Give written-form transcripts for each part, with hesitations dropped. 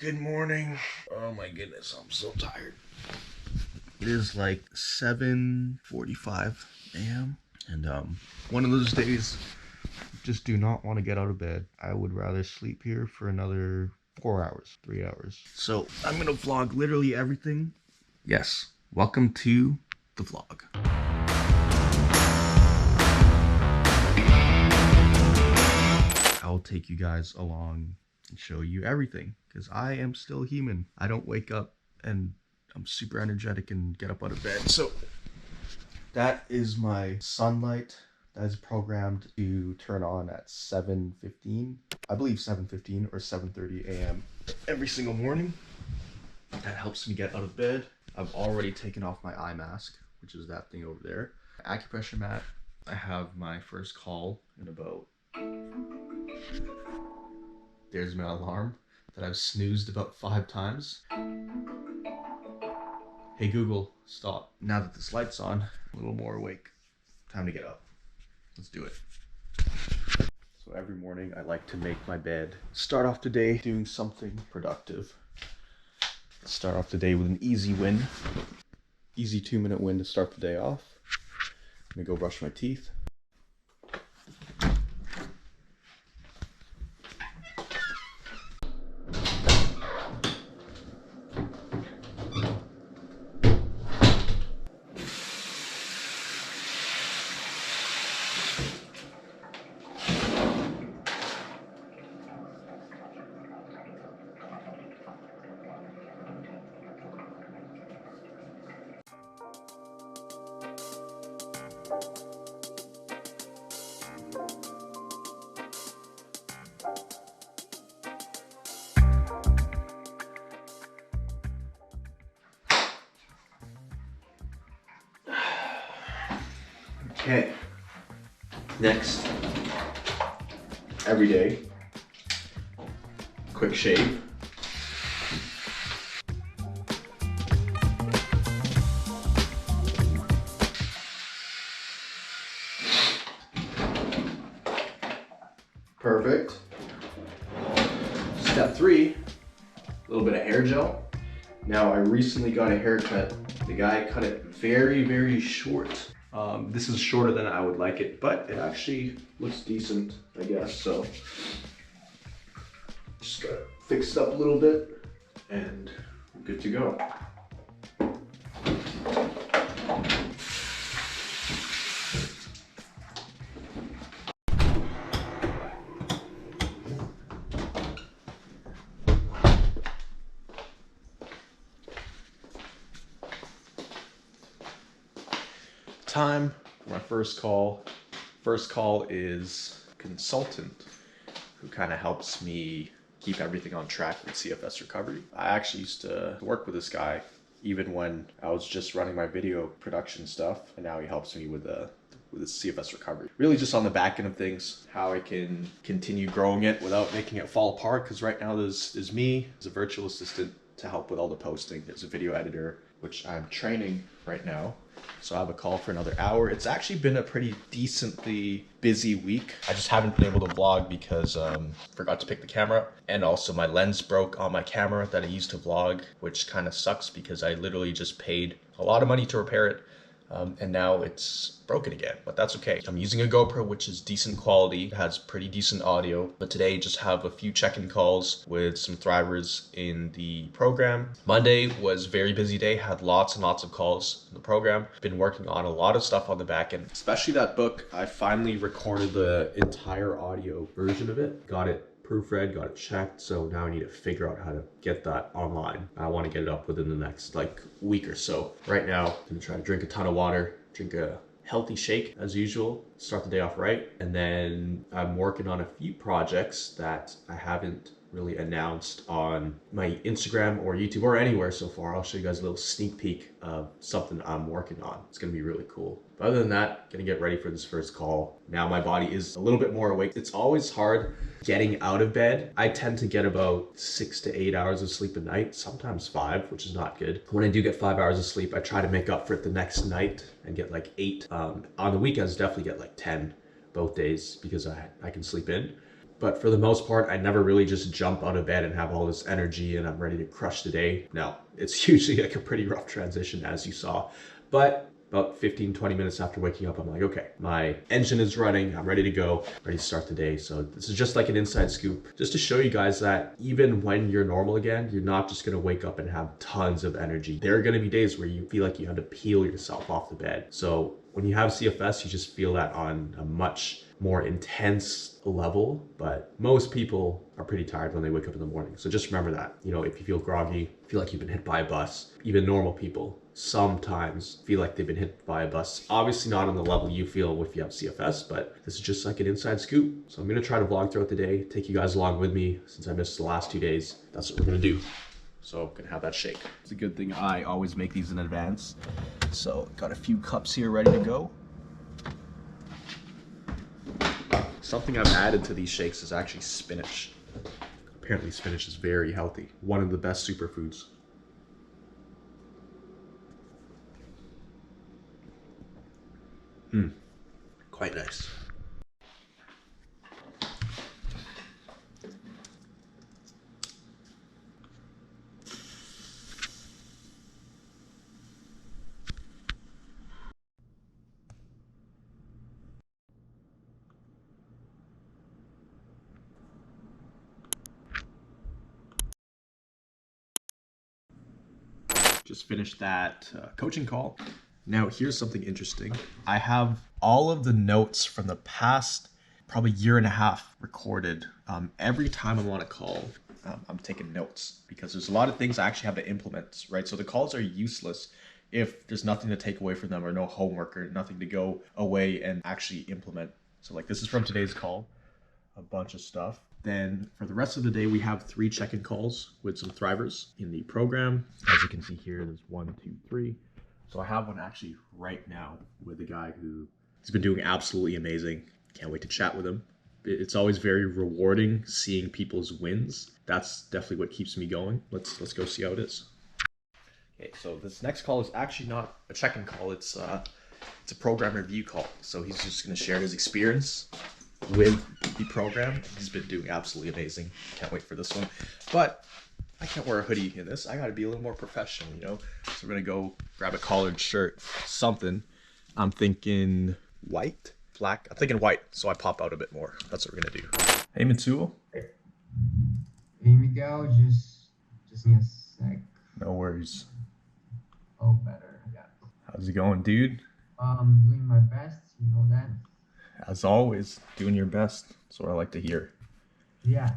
Good morning. Oh my goodness, I'm so tired. It is like 7:45 a.m. and one of those days just do not want to get out of bed. I would rather sleep here for another 4 hours, 3 hours. So I'm gonna vlog literally everything. Yes, welcome to the vlog. I'll take you guys along and show you everything because I am still human. I don't wake up and I'm super energetic and get up out of bed. So that is my sunlight that is programmed to turn on at 7:15. I believe 7:15 or 7:30 a.m. every single morning. That helps me get out of bed. I've already taken off my eye mask, which is that thing over there. Acupressure mat. I have my first call in about... There's my alarm that I've snoozed about 5 times. Hey Google, stop. Now that this light's on, a little more awake. Time to get up. Let's do it. So every morning I like to make my bed. Start off the day doing something productive. Start off the day with an easy win. Easy 2-minute win to start the day off. I'm gonna go brush my teeth. Okay, next, every day, quick shave. Perfect. Step 3, a little bit of hair gel. Now I recently got a haircut. The guy cut it very, very short. This is shorter than I would like it, but it actually looks decent, I guess. So just got it fixed up a little bit and I'm good to go. Time for my first call. First call is consultant who kind of helps me keep everything on track with CFS recovery. I actually used to work with this guy even when I was just running my video production stuff, and now he helps me with the CFS recovery. Really just on the back end of things, how I can continue growing it without making it fall apart, because right now there's me as a virtual assistant to help with all the posting. There's a video editor, which I'm training right now. So I have a call for another hour. It's actually been a pretty decently busy week. I just haven't been able to vlog because forgot to pick the camera up. And also my lens broke on my camera that I used to vlog, which kind of sucks because I literally just paid a lot of money to repair it. And now it's broken again, but that's okay. I'm using a GoPro, which is decent quality, has pretty decent audio, but today just have a few check-in calls with some thrivers in the program. Monday was a very busy day, had lots and lots of calls in the program. Been working on a lot of stuff on the back end, especially that book. I finally recorded the entire audio version of it, got it proofread, got it checked, so now I need to figure out how to get that online. I want to get it up within the next week or so. Right now, I'm gonna try to drink a ton of water, drink a healthy shake as usual, start the day off right, and then I'm working on a few projects that I haven't really announced on my Instagram or YouTube or anywhere so far. I'll show you guys a little sneak peek of something I'm working on. It's gonna be really cool. But other than that, gonna get ready for this first call. Now my body is a little bit more awake. It's always hard getting out of bed. I tend to get about 6 to 8 hours of sleep a night, sometimes 5, which is not good. When I do get 5 hours of sleep, I try to make up for it the next night and get 8. On the weekends, definitely get 10 both days because I can sleep in. But for the most part, I never really just jump out of bed and have all this energy and I'm ready to crush the day. No, it's usually like a pretty rough transition, as you saw. But about 15, 20 minutes after waking up, I'm like, okay, my engine is running. I'm ready to go, ready to start the day. So this is just like an inside scoop, just to show you guys that even when you're normal again, you're not just gonna wake up and have tons of energy. There are gonna be days where you feel like you have to peel yourself off the bed. So when you have CFS, you just feel that on a much more intense level, but most people are pretty tired when they wake up in the morning. So just remember that, you know, if you feel groggy, feel like you've been hit by a bus, even normal people sometimes feel like they've been hit by a bus. Obviously not on the level you feel if you have CFS, but this is just like an inside scoop. So I'm gonna try to vlog throughout the day, take you guys along with me since I missed the last 2 days. That's what we're gonna do. So I'm gonna have that shake. It's a good thing I always make these in advance. So got a few cups here ready to go. Something I've added to these shakes is actually spinach. Apparently spinach is very healthy. One of the best superfoods. Quite nice. Just finished that coaching call. Now here's something interesting. I have all of the notes from the past probably year and a half recorded. Every time I'm on a call, I'm taking notes because there's a lot of things I actually have to implement, right? So the calls are useless if there's nothing to take away from them or no homework or nothing to go away and actually implement. So like this is from today's call, a bunch of stuff. Then for the rest of the day, we have 3 check-in calls with some thrivers in the program. As you can see here, there's 1, 2, 3. So I have one actually right now with a guy who has been doing absolutely amazing. Can't wait to chat with him. It's always very rewarding seeing people's wins. That's definitely what keeps me going. Let's go see how it is. Okay, so this next call is actually not a check-in call. It's a program review call. So he's just going to share his experience with the program. He's been doing absolutely amazing. Can't wait for this one. But I can't wear a hoodie in this. I got to be a little more professional, you know? So we're going to go grab a collared shirt, something. I'm thinking white, black. I'm thinking white, so I pop out a bit more. That's what we're going to do. Hey, Mitsuo. Hey, Miguel, just in a sec. No worries. Oh, better, yeah. How's it going, dude? Doing my best, you know that? As always, doing your best. That's what I like to hear. Yeah.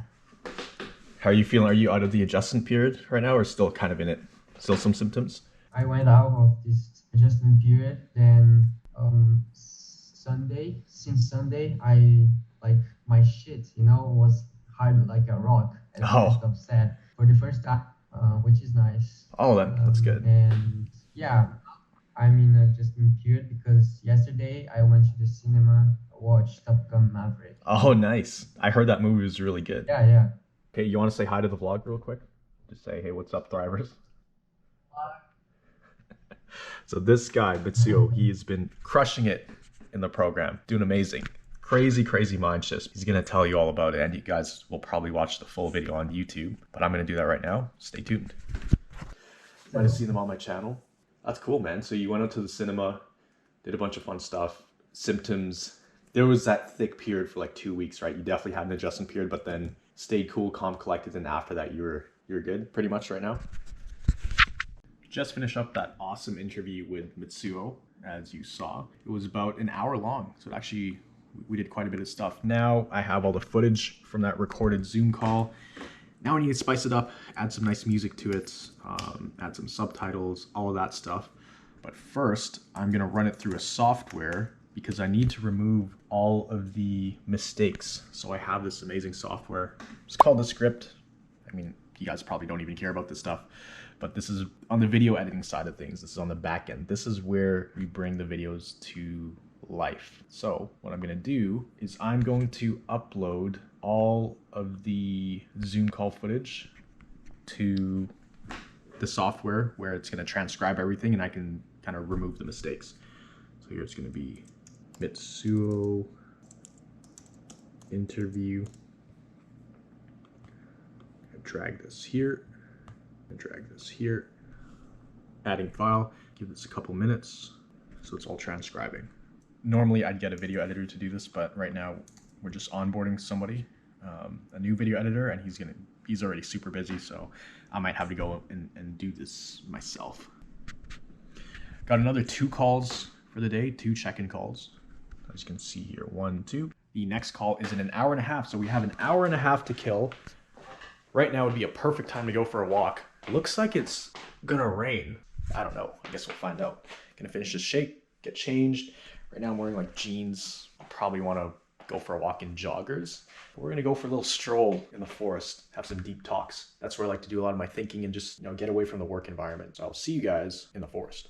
How are you feeling? Are you out of the adjustment period right now or still kind of in it? Still some symptoms? I went out of this adjustment period, then since Sunday, my shit, was hard like a rock, as I've said, for the first time, which is nice. Oh, that's good. And yeah, I'm in a adjustment period because yesterday I went to the cinema, watched Top Gun Maverick. Oh, nice. I heard that movie was really good. Yeah. Okay, you want to say hi to the vlog real quick? Just say, hey, what's up, thrivers? So this guy, Mitsuo, he's been crushing it in the program, doing amazing. Crazy Mindshift. He's going to tell you all about it, and you guys will probably watch the full video on YouTube, but I'm going to do that right now. Stay tuned. You might have seen them on my channel. That's cool, man. So you went out to the cinema, did a bunch of fun stuff. Symptoms. There was that thick period for like 2 weeks, right? You definitely had an adjustment period, but then stayed cool, calm, collected, and after that you're good pretty much right now. Just finished up that awesome interview with Mitsuo, as you saw. It was about an hour long, so actually we did quite a bit of stuff. Now I have all the footage from that recorded Zoom call. Now I need to spice it up, add some nice music to it, add some subtitles, all of that stuff. But first, I'm gonna run it through a software because I need to remove all of the mistakes. So I have this amazing software. It's called the script. I mean, you guys probably don't even care about this stuff, but this is on the video editing side of things. This is on the back end. This is where we bring the videos to life. So what I'm gonna do is I'm going to upload all of the Zoom call footage to the software where it's gonna transcribe everything and I can kind of remove the mistakes. So here it's gonna be Mitsuo interview drag this here, and drag this here. Adding file, give this a couple minutes, so it's all transcribing. Normally I'd get a video editor to do this, but right now we're just onboarding somebody, a new video editor, and he's already super busy, so I might have to go and do this myself. Got another 2 calls for the day, 2 check-in calls. As you can see here, 1, 2. The next call is in an hour and a half, so we have an hour and a half to kill. Right now would be a perfect time to go for a walk. Looks like it's gonna rain. I don't know, I guess we'll find out. Gonna finish this shake, get changed. Right now I'm wearing like jeans. I'll probably wanna go for a walk in joggers. We're gonna go for a little stroll in the forest, have some deep talks. That's where I like to do a lot of my thinking and just, get away from the work environment. So I'll see you guys in the forest.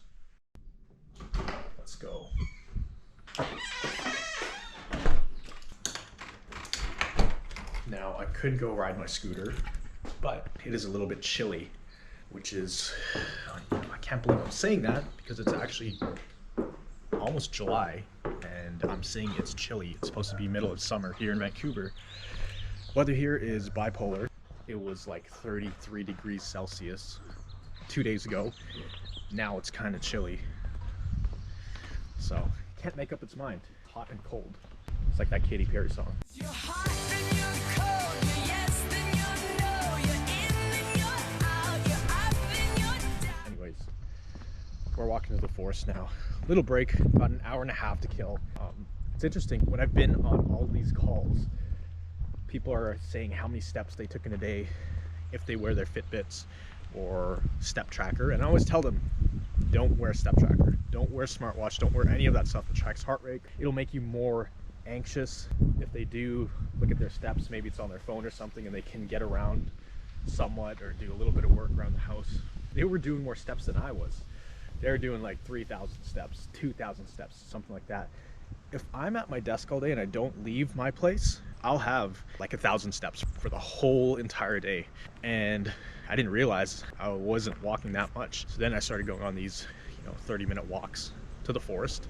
Let's go. Now I could go ride my scooter, but it is a little bit chilly, which is, I can't believe I'm saying that because it's actually almost July and I'm saying it's chilly. It's supposed to be middle of summer here in Vancouver. Weather here is bipolar. It was like 33 degrees Celsius 2 days ago. Now it's kind of chilly. So can't make up its mind. Hot and cold. It's like that Katy Perry song. You're hot, then you're cold. You're yes, then you're no. You're in, then you're out. You're up, then you're down. Anyways, we're walking to the forest now. Little break, about an hour and a half to kill. It's interesting, when I've been on all these calls, people are saying how many steps they took in a day if they wear their Fitbits or step tracker, and I always tell them, don't wear a step tracker, don't wear a smartwatch, don't wear any of that stuff that tracks heart rate. It'll make you more anxious. If they do look at their steps, maybe it's on their phone or something, and they can get around somewhat or do a little bit of work around the house. They were doing more steps than I was. They were doing like 3,000 steps, 2,000 steps, something like that. If I'm at my desk all day and I don't leave my place, I'll have like 1,000 steps for the whole entire day. And I didn't realize I wasn't walking that much. So then I started going on these, 30-minute walks to the forest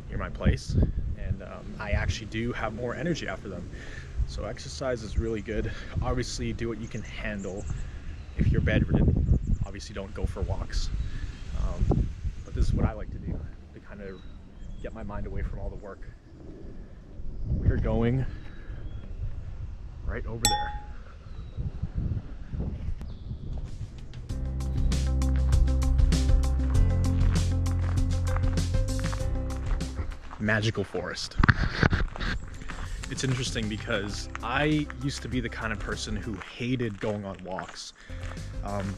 near my place. And I actually do have more energy after them. So exercise is really good. Obviously do what you can handle. If you're bedridden, obviously don't go for walks. But this is what I like to do to kind of get my mind away from all the work. We're going right over there. Magical forest. It's interesting because I used to be the kind of person who hated going on walks.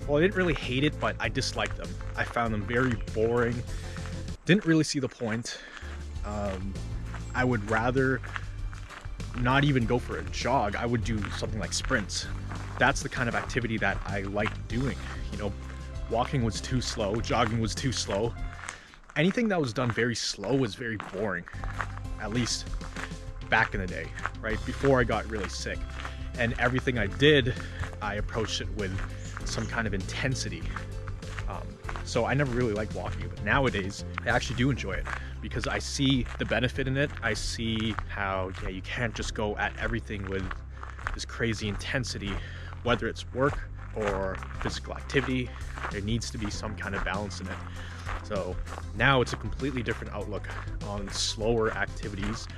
Well, I didn't really hate it, but I disliked them. I found them very boring. Didn't really see the point. I would rather not even go for a jog. I would do something like sprints. That's the kind of activity that I liked doing. Walking was too slow, jogging was too slow. Anything that was done very slow was very boring, at least back in the day, right? Before I got really sick. And everything I did, I approached it with some kind of intensity. So I never really liked walking, but nowadays I actually do enjoy it because I see the benefit in it. I see how, you can't just go at everything with this crazy intensity, whether it's work or physical activity. There needs to be some kind of balance in it. So now it's a completely different outlook on slower activities.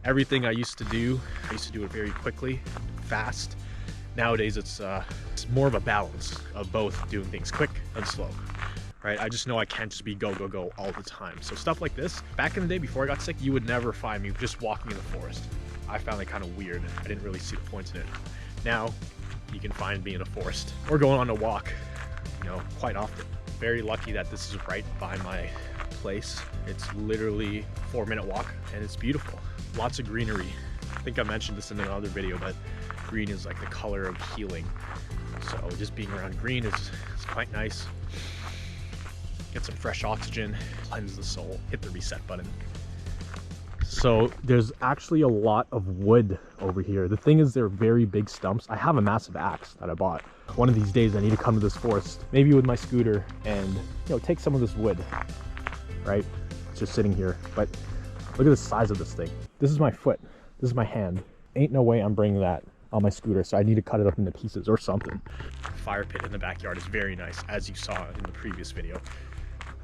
Everything I used to do it very quickly, fast. Nowadays it's more of a balance of both doing things quick and slow, right? I just know I can't just be go, go, go all the time. So stuff like this, back in the day before I got sick, you would never find me just walking in the forest. I found it kind of weird. I didn't really see the point in it. Now you can find me in a forest or going on a walk, quite often. Very lucky that this is right by my place. It's literally a 4-minute walk and it's beautiful. Lots of greenery. I think I mentioned this in another video, but green is like the color of healing. So just being around green is quite nice. Get some fresh oxygen, cleanse the soul, hit the reset button. So there's actually a lot of wood over here. The thing is, they're very big stumps. I have a massive axe that I bought. One of these days I need to come to this forest, maybe with my scooter, and take some of this wood, right? It's just sitting here, but look at the size of this thing. This is my foot, this is my hand. Ain't no way I'm bringing that on my scooter, so I need to cut it up into pieces or something. Fire pit in the backyard is very nice, as you saw in the previous video.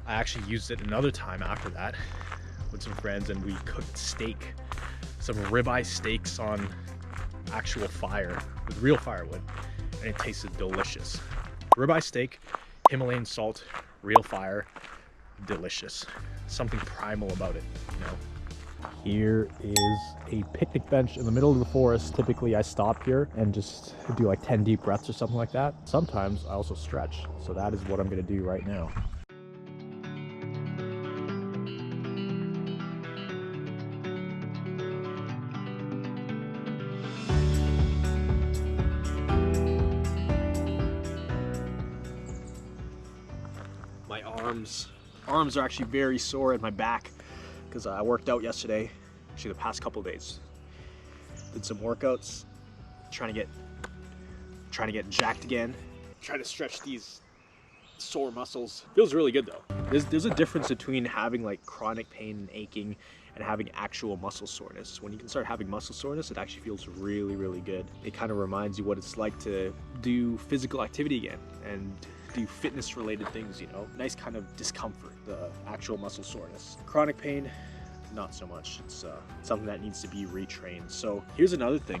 I actually used it another time after that with some friends, and we cooked steak, some ribeye steaks on actual fire with real firewood, and it tasted delicious. Ribeye steak, Himalayan salt, real fire, delicious. Something primal about it, you know. Here is a picnic bench in the middle of the forest. Typically I stop here and just do like 10 deep breaths or something like that. Sometimes I also stretch. So that is what I'm gonna do right now. My arms are actually very sore, and my back, because I worked out yesterday, actually the past couple of days. Did some workouts, trying to get jacked again, trying to stretch these sore muscles. Feels really good though. There's a difference between having like chronic pain and aching and having actual muscle soreness. When you can start having muscle soreness, it actually feels really, really good. It kind of reminds you what it's like to do physical activity again and do fitness related things, you know. Nice kind of discomfort, the actual muscle soreness. Chronic pain, not so much. It's something that needs to be retrained. So here's another thing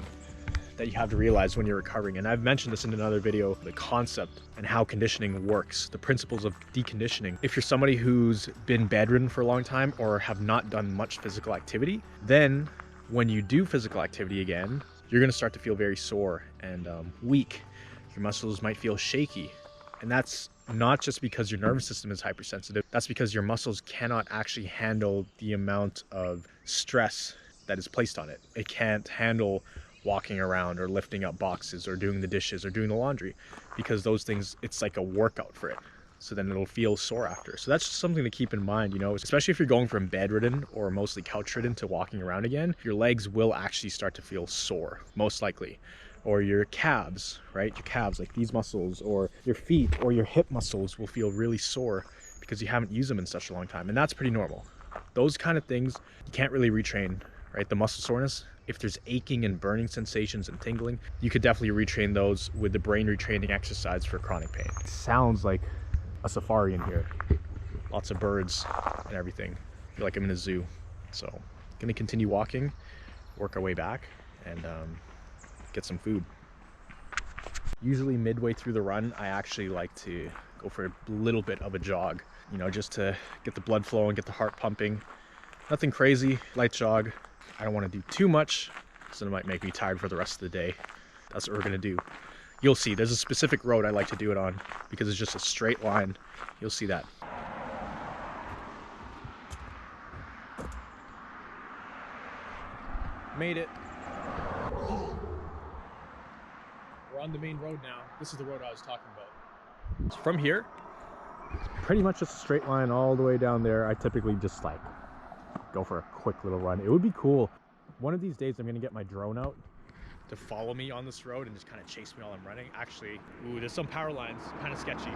that you have to realize when you're recovering, and I've mentioned this in another video, the concept and how conditioning works, the principles of deconditioning. If you're somebody who's been bedridden for a long time or have not done much physical activity, then when you do physical activity again, you're gonna start to feel very sore and weak. Your muscles might feel shaky. And that's not just because your nervous system is hypersensitive, that's because your muscles cannot actually handle the amount of stress that is placed on it. It can't handle walking around or lifting up boxes or doing the dishes or doing the laundry, because those things, it's like a workout for it. So then it'll feel sore after. So that's just something to keep in mind, you know, especially if you're going from bedridden or mostly couch ridden to walking around again, your legs will actually start to feel sore, most likely. Or your calves, right? Your calves, like these muscles, or your feet or your hip muscles will feel really sore because you haven't used them in such a long time. And that's pretty normal. Those kind of things, you can't really retrain, right? The muscle soreness, if there's aching and burning sensations and tingling, you could definitely retrain those with the brain retraining exercise for chronic pain. It sounds like a safari in here. Lots of birds and everything. I feel like I'm in a zoo. So gonna continue walking, work our way back, and get some food. Usually midway through the run, I actually like to go for a little bit of a jog, you know, just to get the blood flowing, get the heart pumping. Nothing crazy, light jog. I don't want to do too much, so it might make me tired for the rest of the day. That's what we're gonna do. You'll see, there's a specific road I like to do it on because it's just a straight line. You'll see that. Made it. We're on the main road now. This is the road I was talking about. So from here, it's pretty much just a straight line all the way down there. I typically just like go for a quick little run. It would be cool. One of these days I'm gonna get my drone out to follow me on this road and just kind of chase me while I'm running. Actually, ooh, there's some power lines, kind of sketchy.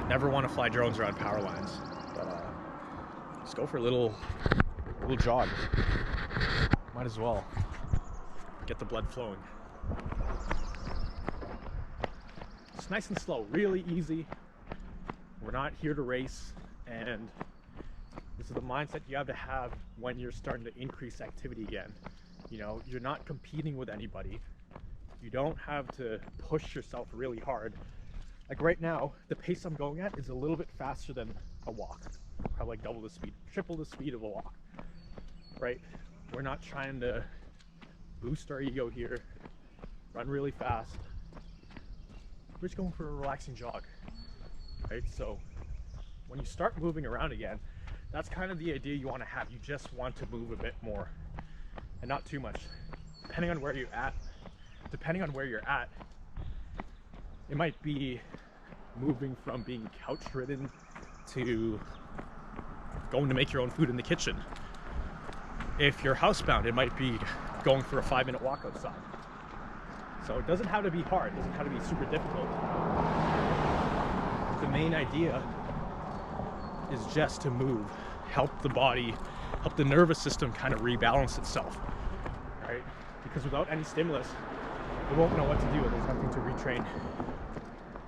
Never want to fly drones around power lines, but just go for a little jog. Might as well get the blood flowing. It's nice and slow, really easy. We're not here to race, and this is the mindset you have to have when you're starting to increase activity again. You know, you're not competing with anybody. You don't have to push yourself really hard. Like right now, the pace I'm going at is a little bit faster than a walk. Probably like double the speed, triple the speed of a walk, right? We're not trying to boost our ego here, run really fast. We're just going for a relaxing jog, right? So when you start moving around again, that's kind of the idea you want to have. You just want to move a bit more and not too much. Depending on where you're at, it might be moving from being couch ridden to going to make your own food in the kitchen. If you're housebound, it might be going for a 5-minute walk outside. So it doesn't have to be hard, it doesn't have to be super difficult. The main idea is just to move, help the body, help the nervous system kind of rebalance itself, right? Because without any stimulus, you won't know what to do. There's nothing to retrain.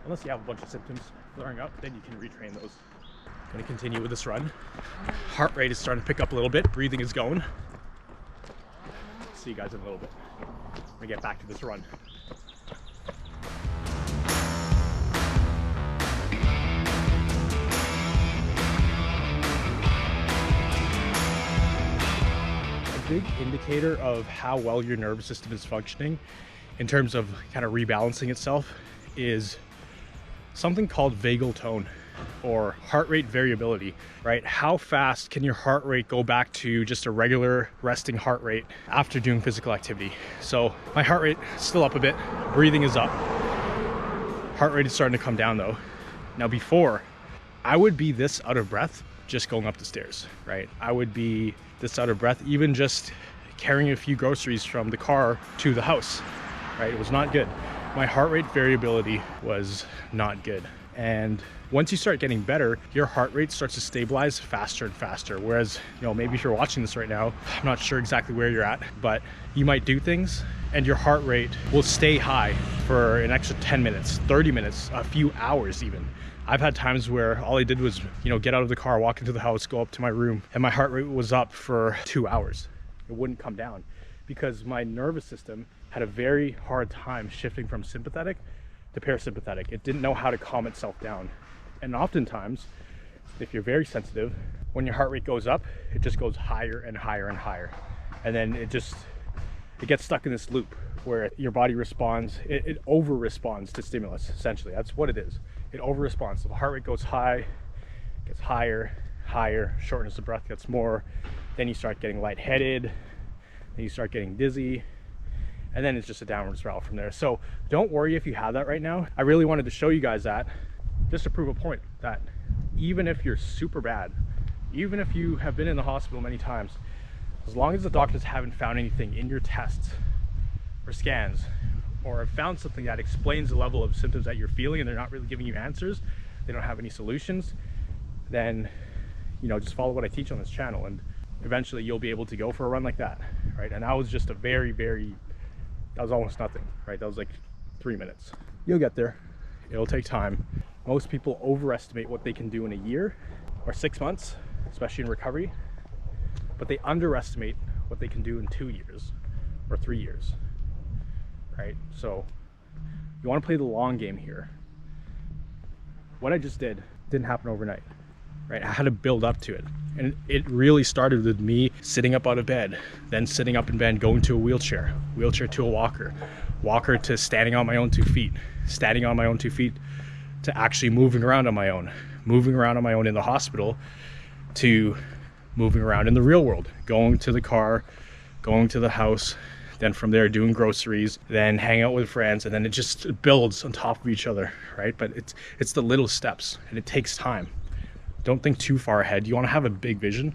Unless you have a bunch of symptoms flaring up, then you can retrain those. I'm gonna continue with this run. Heart rate is starting to pick up a little bit. Breathing is going. See you guys in a little bit. I'm gonna get back to this run. A big indicator of how well your nervous system is functioning in terms of kind of rebalancing itself is something called vagal tone, or heart rate variability, right? How fast can your heart rate go back to just a regular resting heart rate after doing physical activity? So my heart rate is still up a bit, breathing is up. Heart rate is starting to come down though. Now before, I would be this out of breath just going up the stairs, right? I would be this out of breath, even just carrying a few groceries from the car to the house, right? It was not good. My heart rate variability was not good. And once you start getting better, your heart rate starts to stabilize faster and faster. Whereas, you know, maybe if you're watching this right now, I'm not sure exactly where you're at, but you might do things and your heart rate will stay high for an extra 10 minutes, 30 minutes, a few hours even. I've had times where all I did was, you know, get out of the car, walk into the house, go up to my room, and my heart rate was up for 2 hours. It wouldn't come down because my nervous system had a very hard time shifting from sympathetic to parasympathetic. It didn't know how to calm itself down. And oftentimes, if you're very sensitive, when your heart rate goes up, it just goes higher and higher and higher. And then it gets stuck in this loop where your body responds, it over responds to stimulus, essentially. That's what it is. It over responds. So the heart rate goes high, gets higher, higher, shortness of breath gets more. Then you start getting lightheaded, then you start getting dizzy, and then it's just a downward spiral from there. So don't worry if you have that right now. I really wanted to show you guys that, just to prove a point that even if you're super bad, even if you have been in the hospital many times, as long as the doctors haven't found anything in your tests or scans, or have found something that explains the level of symptoms that you're feeling and they're not really giving you answers, they don't have any solutions, then, you know, just follow what I teach on this channel and eventually you'll be able to go for a run like that, right? And that was just a that was almost nothing, right? That was like 3 minutes. You'll get there. It'll take time. Most people overestimate what they can do in a year or 6 months, especially in recovery, but they underestimate what they can do in 2 years or 3 years, right? So you want to play the long game here. What I just didn't happen overnight, right? I had to build up to it. And it really started with me sitting up out of bed, then sitting up in bed, going to a wheelchair to a walker to standing on my own 2 feet, standing on my own 2 feet to actually moving around on my own in the hospital, to moving around in the real world, going to the car, going to the house, then from there doing groceries, then hang out with friends, and then it just builds on top of each other, right? But it's the little steps and it takes time. Don't think too far ahead. You want to have a big vision,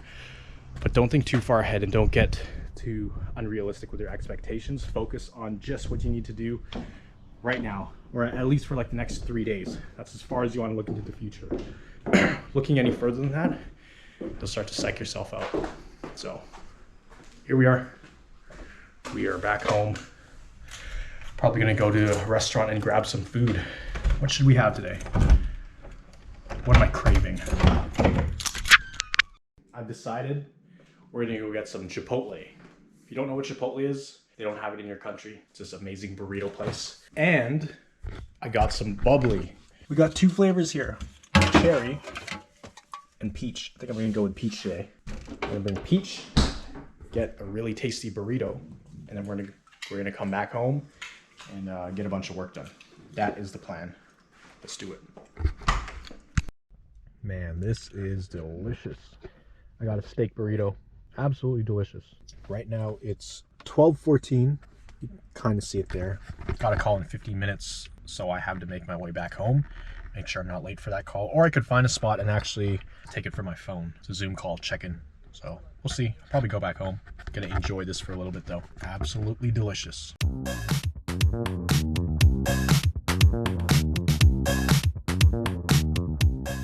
but don't think too far ahead and don't get too unrealistic with your expectations. Focus on just what you need to do right now, or at least for like the next 3 days. That's as far as you want to look into the future. Looking any further than that, you'll start to psych yourself out. So here we are. We are back home. Probably gonna go to a restaurant and grab some food. What should we have today? What am I craving? I've decided we're gonna go get some Chipotle. If you don't know what Chipotle is, they don't have it in your country. It's this amazing burrito place. And I got some bubbly. We got 2 flavors here, cherry and peach. I think I'm gonna go with peach today. I'm gonna bring peach, get a really tasty burrito, and then we're gonna come back home and get a bunch of work done. That is the plan. Let's do it. Man, this is delicious. I got a steak burrito. Absolutely delicious. Right now it's 12:14. You can kind of see it there. Got a call in 15 minutes, so I have to make my way back home. Make sure I'm not late for that call. Or I could find a spot and actually take it from my phone. It's a Zoom call, check in. So we'll see. I'll probably go back home. Gonna enjoy this for a little bit though. Absolutely delicious.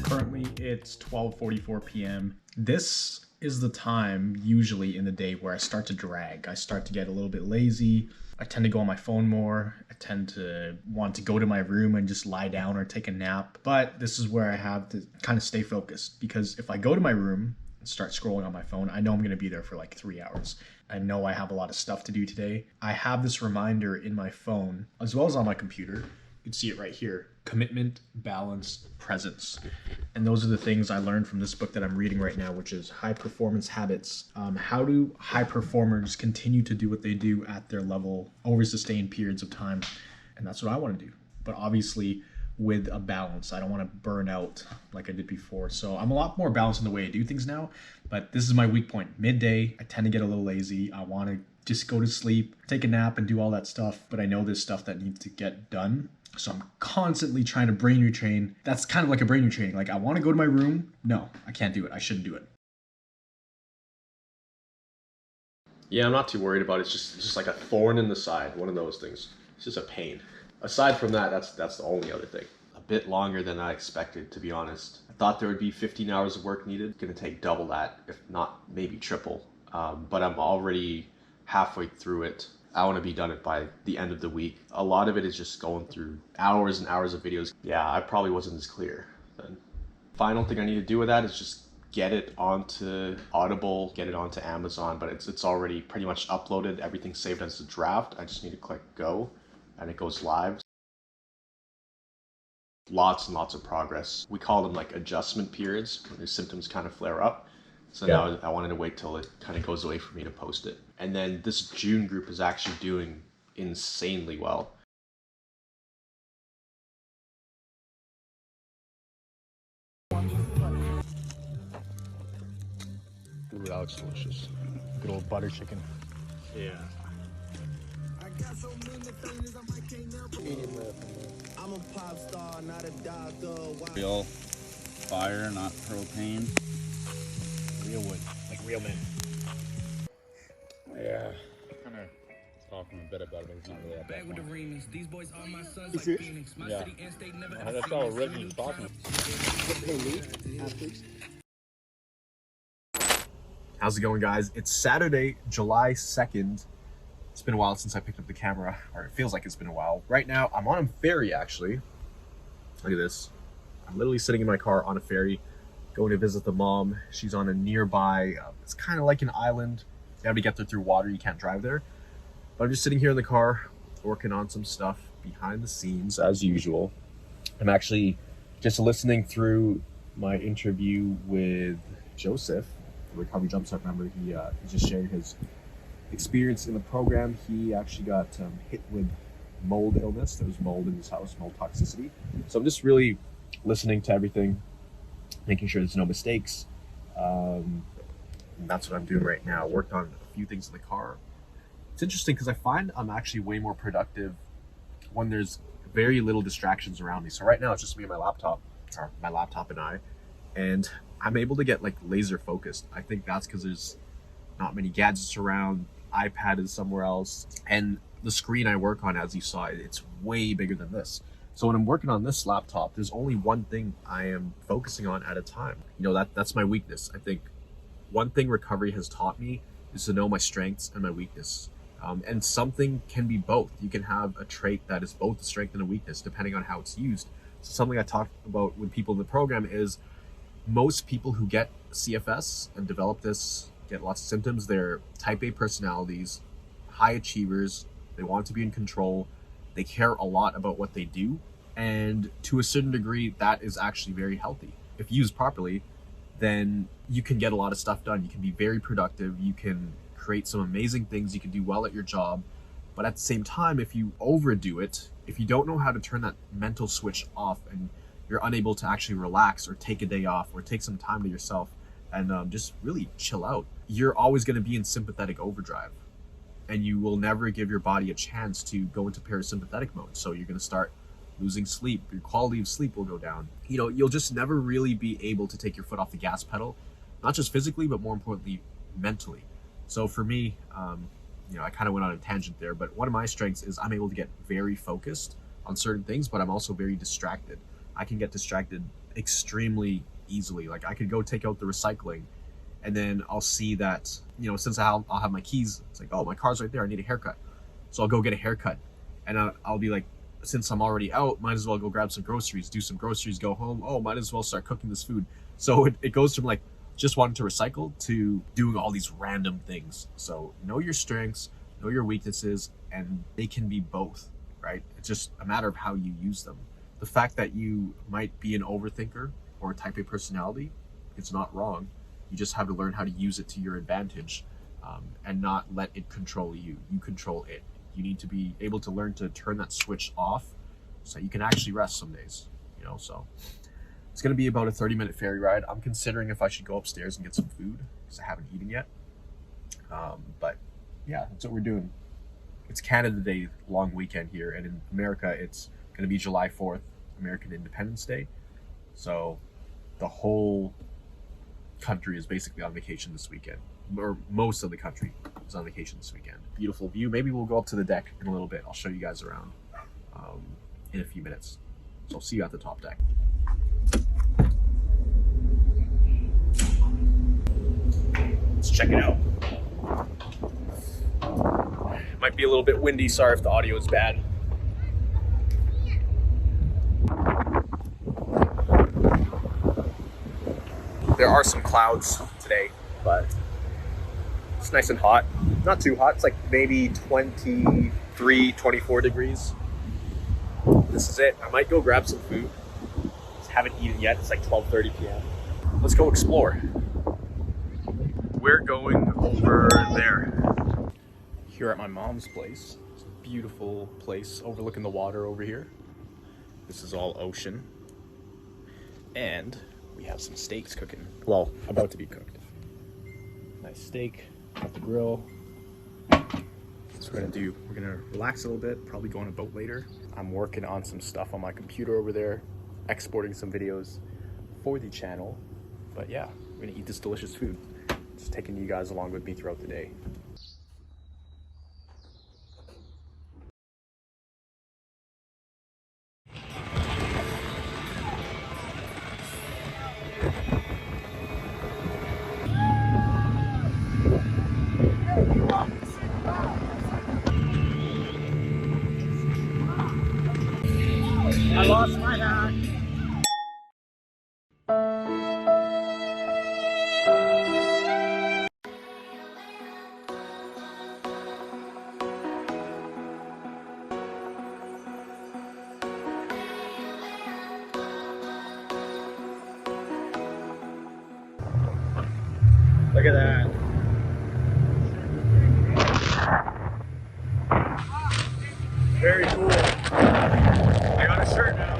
Currently it's 12:44 p.m. This is the time usually in the day where I start to drag. I start to get a little bit lazy. I tend to go on my phone more. I tend to want to go to my room and just lie down or take a nap. But this is where I have to kind of stay focused, because if I go to my room and start scrolling on my phone, I know I'm going to be there for like 3 hours. I know I have a lot of stuff to do today. I have this reminder in my phone as well as on my computer. You can see it right here: commitment, balance, presence. And those are the things I learned from this book that I'm reading right now, which is High Performance Habits. How do high performers continue to do what they do at their level over sustained periods of time? And that's what I want to do. But obviously with a balance. I don't want to burn out like I did before. So I'm a lot more balanced in the way I do things now. But this is my weak point. Midday, I tend to get a little lazy. I want to just go to sleep, take a nap, and do all that stuff. But I know there's stuff that needs to get done. So I'm constantly trying to brain retrain. That's kind of like a brain retraining. Like, I want to go to my room. No, I can't do it. I shouldn't do it. Yeah, I'm not too worried about it. It's just like a thorn in the side, one of those things. It's just a pain. Aside from that, that's the only other thing. A bit longer than I expected, to be honest. I thought there would be 15 hours of work needed. Gonna take double that, if not maybe triple. But I'm already halfway through it. I want to be done it by the end of the week. A lot of it is just going through hours and hours of videos. Yeah, I probably wasn't as clear then. Final thing I need to do with that is just get it onto Audible, get it onto Amazon, but it's already pretty much uploaded. Everything's saved as a draft. I just need to click go and it goes live. Lots and lots of progress. We call them like adjustment periods when the symptoms kind of flare up. So now I wanted to wait till it kind of goes away for me to post it. And then this June group is actually doing insanely well. Ooh, that looks delicious. Good old butter chicken. Yeah. I'm a pop star, not a doctor. Real fire, not propane. Real wood, like real men. Yeah. Kind of talking a bit about it, but it's not really that bad. With the remix. These boys are my sons like Phoenix. My city and state never that's all original talking. How's it going, guys? It's Saturday, July 2nd. It's been a while since I picked up the camera, or it feels like it's been a while. Right now, I'm on a ferry, actually. Look at this. I'm literally sitting in my car on a ferry, going to visit the mom. She's on a nearby, it's kind of like an island. You have to get there through water, you can't drive there. But I'm just sitting here in the car, working on some stuff behind the scenes, as usual. I'm actually just listening through my interview with Joseph, the Recovery Jumpstart member. He just shared his experience in the program. He actually got hit with mold illness. There was mold in his house, mold toxicity. So I'm just really listening to everything, making sure there's no mistakes. And that's what I'm doing right now. Worked on a few things in the car. It's interesting because I find I'm actually way more productive when there's very little distractions around me. So right now it's just me and my laptop, or my laptop and I, and I'm able to get like laser focused. I think that's because there's not many gadgets around. iPad is somewhere else, and the screen I work on, as you saw, it's way bigger than this. So when I'm working on this laptop, there's only one thing I am focusing on at a time. You know, that's my weakness. I think one thing recovery has taught me is to know my strengths and my weakness. And something can be both. You can have a trait that is both a strength and a weakness depending on how it's used. So something I talk about with people in the program is most people who get CFS and develop this, get lots of symptoms, they're type A personalities, high achievers, they want to be in control, they care a lot about what they do, and to a certain degree that is actually very healthy. If used properly, then you can get a lot of stuff done. You can be very productive, you can create some amazing things, you can do well at your job. But at the same time, if you overdo it, if you don't know how to turn that mental switch off and you're unable to actually relax or take a day off or take some time to yourself and just really chill out, you're always going to be in sympathetic overdrive, and you will never give your body a chance to go into parasympathetic mode. So you're going to start losing sleep. Your quality of sleep will go down. You know, you'll just never really be able to take your foot off the gas pedal, not just physically, but more importantly, mentally. So for me, you know, I kind of went on a tangent there, but one of my strengths is I'm able to get very focused on certain things, but I'm also very distracted. I can get distracted extremely easily. Like I could go take out the recycling and then I'll see that, you know, since I'll have my keys, it's like, oh, my car's right there, I need a haircut. So I'll go get a haircut, and I'll be like, since I'm already out, might as well go grab some groceries, do some groceries, go home. Oh, might as well start cooking this food. So it goes from like just wanting to recycle to doing all these random things. So know your strengths, know your weaknesses, and they can be both, right? It's just a matter of how you use them. The fact that you might be an overthinker or a type A personality, it's not wrong. You just have to learn how to use it to your advantage, and not let it control you. You control it. You need to be able to learn to turn that switch off so you can actually rest some days, you know. So it's going to be about a 30-minute ferry ride. I'm considering if I should go upstairs and get some food because I haven't eaten yet. But yeah, that's what we're doing. It's Canada Day long weekend here, and in America it's going to be July 4th, American Independence Day. So the whole country is basically on vacation this weekend, or most of the country is on vacation this weekend. Beautiful view. Maybe we'll go up to the deck in a little bit. I'll show you guys around in a few minutes. So I'll see you at the top deck. Let's check it out. Might be a little bit windy. Sorry if the audio is bad. There are some clouds today, but it's nice and hot. Not too hot. It's like maybe 23, 24 degrees. This is it. I might go grab some food. Just haven't eaten yet. It's like 12:30 p.m. Let's go explore. We're going over there. Here at my mom's place. It's a beautiful place overlooking the water over here. This is all ocean. And we have some steaks cooking. Well, about to be cooked. Nice steak at the grill. So we're gonna relax a little bit, probably go on a boat later. I'm working on some stuff on my computer over there, exporting some videos for the channel. But yeah, we're gonna eat this delicious food. Just taking you guys along with me throughout the day. I lost my hat. Look at that. Very cool. I got a shirt now.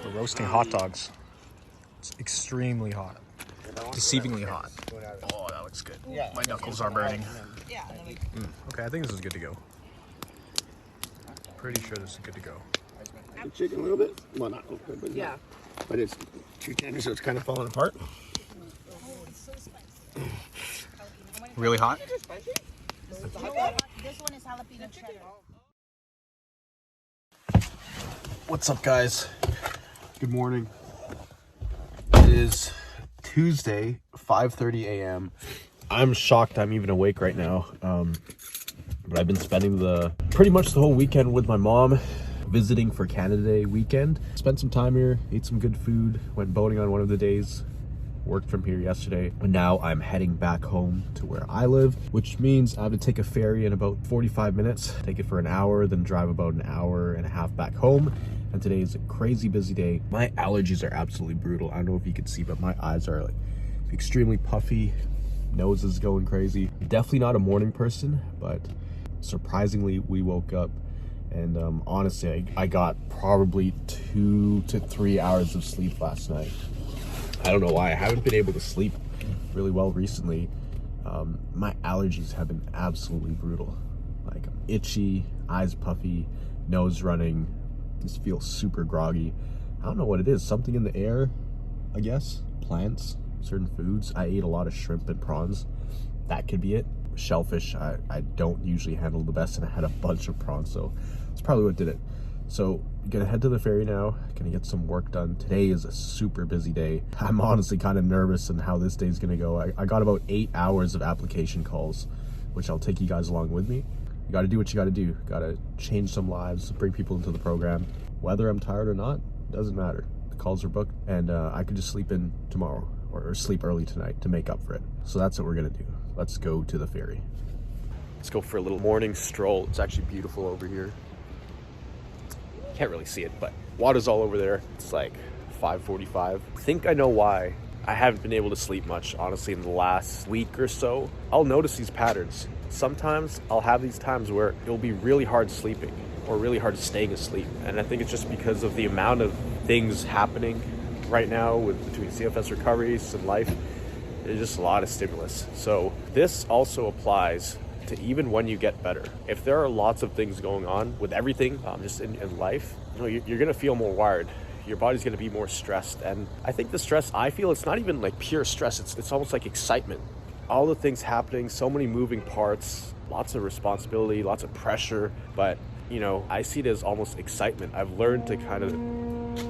We're roasting hot dogs. It's extremely hot. Deceivingly hot. Oh, that looks good. My knuckles are burning. Okay, I think this is good to go. pretty sure this is good to go. The chicken a little bit. Well, not a little bit, but Yeah. But it's too tender, so it's kind of falling apart. Really hot? This one is jalapeno cheddar. What's up, guys? Good morning. It is Tuesday, 5:30 a.m. I'm shocked I'm even awake right now. But I've been spending pretty much the whole weekend with my mom, visiting for Canada Day weekend. Spent some time here, ate some good food, went boating on one of the days, worked from here yesterday, and now I'm heading back home to where I live, which means I have to take a ferry in about 45 minutes, take it for an hour, then drive about an hour and a half back home. And today is a crazy busy day. My allergies are absolutely brutal. I don't know if you can see, but my eyes are like extremely puffy, nose is going crazy. Definitely not a morning person, but surprisingly we woke up, and honestly I got probably 2 to 3 hours of sleep last night. I don't know why. I haven't been able to sleep really well recently. My allergies have been absolutely brutal. Like, I'm itchy, eyes puffy, nose running, just feel super groggy. I don't know what it is. Something in the air, I guess. Plants, certain foods. I ate a lot of shrimp and prawns. That could be it. Shellfish, I don't usually handle the best, and I had a bunch of prawns, so that's probably what did it. So gonna head to the ferry now, gonna get some work done. Today is a super busy day. I'm honestly kind of nervous on how this day's gonna go. I got about 8 hours of application calls, which I'll take you guys along with me. You gotta do what you gotta do. Gotta change some lives, bring people into the program. Whether I'm tired or not, doesn't matter. The calls are booked, and I could just sleep in tomorrow or sleep early tonight to make up for it. So that's what we're gonna do. Let's go to the ferry. Let's go for a little morning stroll. It's actually beautiful over here. Can't really see it, but water's all over there. It's like 5:45. I think I know why I haven't been able to sleep much, honestly, in the last week or so. I'll notice these patterns. Sometimes I'll have these times where it'll be really hard sleeping or really hard staying asleep. And I think it's just because of the amount of things happening right now between CFS recoveries and life. There's just a lot of stimulus. So this also applies to even when you get better. If there are lots of things going on with everything, just in life, you're gonna feel more wired. Your body's gonna be more stressed. And I think the stress, I feel it's not even like pure stress, it's almost like excitement. All the things happening, so many moving parts, lots of responsibility, lots of pressure, but I see it as almost excitement. I've learned to kind of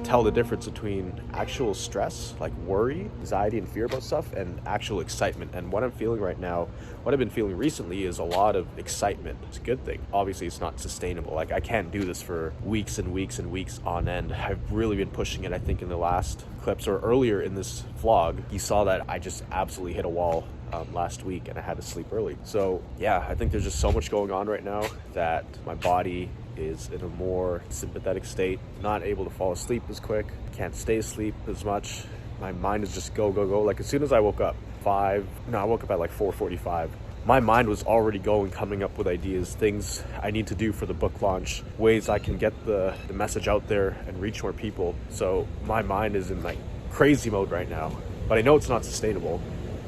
tell the difference between actual stress, like worry, anxiety, and fear about stuff, and actual excitement. And what I'm feeling right now, what I've been feeling recently, is a lot of excitement. It's a good thing. Obviously, it's not sustainable. Like, I can't do this for weeks and weeks and weeks on end. I've really been pushing it. I think in the last clips or earlier in this vlog, you saw that I just absolutely hit a wall last week, and I had to sleep early. So yeah, I think there's just so much going on right now that my body is in a more sympathetic state, not able to fall asleep as quick, can't stay asleep as much. My mind is just go. Like, as soon as I woke up, I woke up at like 4:45. My mind was already coming up with ideas, things I need to do for the book launch, ways I can get the message out there and reach more people. So my mind is in like crazy mode right now, but I know it's not sustainable.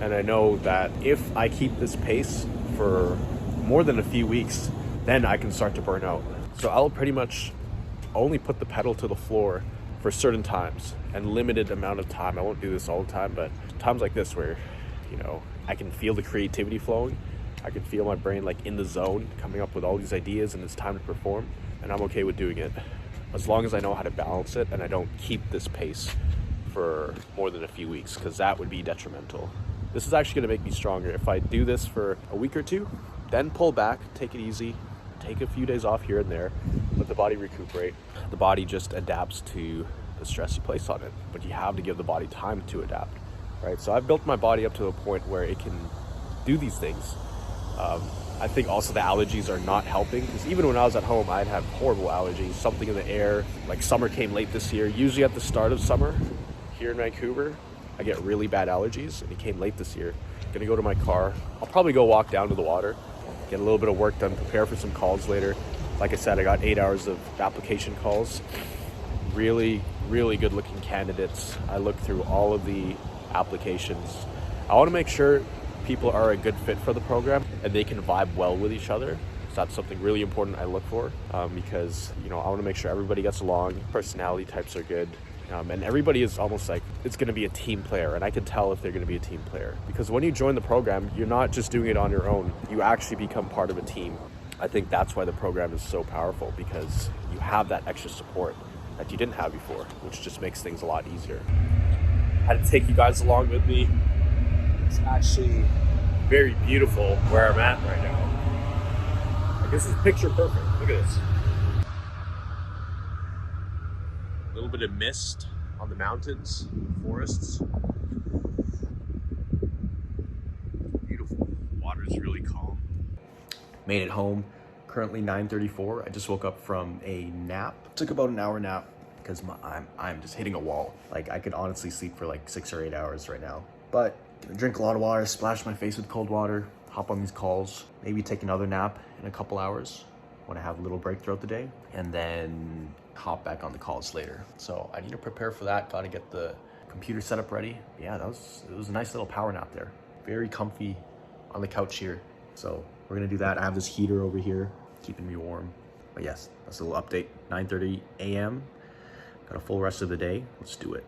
And I know that if I keep this pace for more than a few weeks, then I can start to burn out. So I'll pretty much only put the pedal to the floor for certain times and limited amount of time. I won't do this all the time, but times like this where, I can feel the creativity flowing. I can feel my brain like in the zone, coming up with all these ideas, and it's time to perform. And I'm okay with doing it, as long as I know how to balance it and I don't keep this pace for more than a few weeks, because that would be detrimental. This is actually gonna make me stronger. If I do this for a week or two, then pull back, take it easy, take a few days off here and there, let the body recuperate. The body just adapts to the stress you place on it, but you have to give the body time to adapt, right? So I've built my body up to a point where it can do these things. I think also the allergies are not helping, because even when I was at home, I'd have horrible allergies, something in the air. Like, summer came late this year. Usually at the start of summer here in Vancouver, I get really bad allergies, and it came late this year. Gonna go to my car. I'll probably go walk down to the water, get a little bit of work done, prepare for some calls later. Like I said, I got 8 hours of application calls. Really, really good looking candidates. I looked through all of the applications. I want to make sure people are a good fit for the program and they can vibe well with each other. So that's something really important I look for, because, you know, I want to make sure everybody gets along. Personality types are good. And everybody is almost like it's going to be a team player, and I can tell if they're going to be a team player, because when you join the program, you're not just doing it on your own. You actually become part of a team. I think that's why the program is so powerful, because you have that extra support that you didn't have before, which just makes things a lot easier. I had to take you guys along with me. It's actually very beautiful where I'm at right now. Like, this is picture perfect. Look at this. A little bit of mist on the mountains, forests. Beautiful. Water's really calm. Made it home. Currently 9:34. I just woke up from a nap. Took about an hour nap because I'm just hitting a wall. Like, I could honestly sleep for like 6 or 8 hours right now. But drink a lot of water, splash my face with cold water, hop on these calls, maybe take another nap in a couple hours when I have a little break throughout the day, and then hop back on the calls later. So I need to prepare for that. Got to get the computer set up ready. Yeah, it was a nice little power nap there. Very comfy on the couch here. So we're gonna do that. I have this heater over here keeping me warm. But yes, that's a little update. 9:30 a.m. Got a full rest of the day. Let's do it.